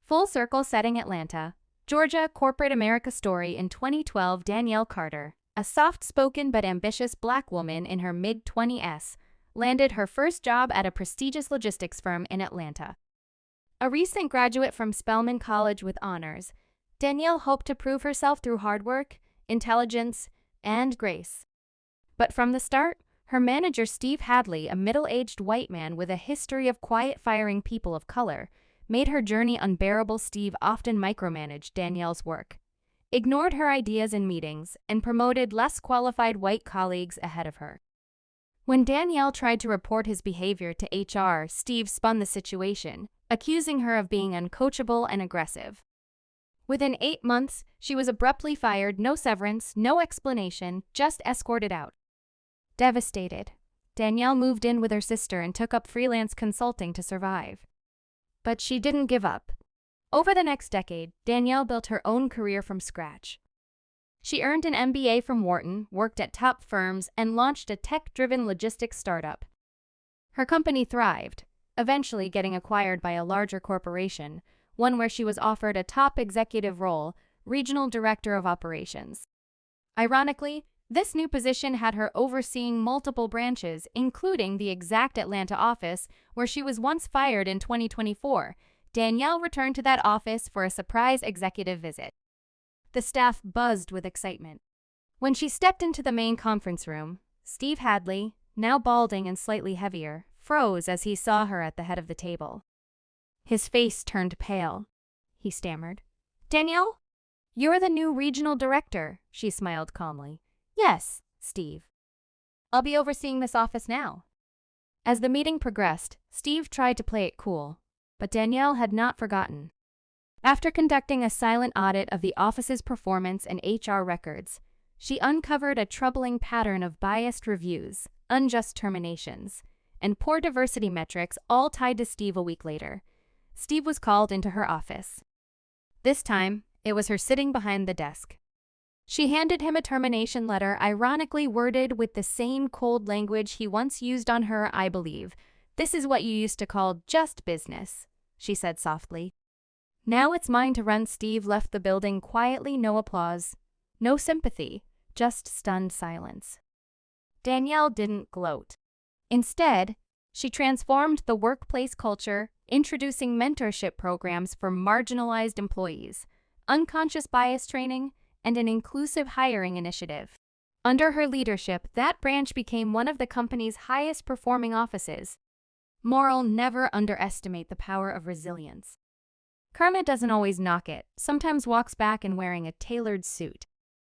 Full circle setting Atlanta, Georgia corporate America story in 2012. Danielle Carter, a soft-spoken but ambitious Black woman in her mid-20s, landed her first job at a prestigious logistics firm in Atlanta. A recent graduate from Spelman College with honors, Danielle hoped to prove herself through hard work, intelligence, and grace. But from the start, her manager Steve Hadley, a middle-aged white man with a history of quiet firing people of color, made her journey unbearable. Steve often micromanaged Danielle's work, ignored her ideas in meetings, and promoted less qualified white colleagues ahead of her. When Danielle tried to report his behavior to HR, Steve spun the situation, accusing her of being uncoachable and aggressive. Within 8 months, she was abruptly fired, no severance, no explanation, just escorted out. Devastated, Danielle moved in with her sister and took up freelance consulting to survive. But she didn't give up. Over the next decade, Danielle built her own career from scratch. She earned an MBA from Wharton, worked at top firms, and launched a tech-driven logistics startup. Her company thrived, eventually getting acquired by a larger corporation, one where she was offered a top executive role, regional director of operations. Ironically, this new position had her overseeing multiple branches, including the exact Atlanta office where she was once fired in 2024. Danielle returned to that office for a surprise executive visit. The staff buzzed with excitement. When she stepped into the main conference room, Steve Hadley, now balding and slightly heavier, froze as he saw her at the head of the table. His face turned pale. He stammered, "Danielle? You're the new regional director," she smiled calmly. "Yes, Steve. I'll be overseeing this office now." As the meeting progressed, Steve tried to play it cool, but Danielle had not forgotten. After conducting a silent audit of the office's performance and HR records, she uncovered a troubling pattern of biased reviews, unjust terminations, and poor diversity metrics, all tied to Steve. A week later, Steve was called into her office. This time, it was her sitting behind the desk. She handed him a termination letter, ironically worded with the same cold language he once used on her. "I believe this is what you used to call just business," she said softly. "Now it's mine to run." Steve left the building quietly, no applause, no sympathy, just stunned silence. Danielle didn't gloat. Instead, she transformed the workplace culture, introducing mentorship programs for marginalized employees, unconscious bias training, and an inclusive hiring initiative. Under her leadership, that branch became one of the company's highest performing offices. Moral: never underestimate the power of resilience. Karma doesn't always knock it, sometimes walks back in wearing a tailored suit.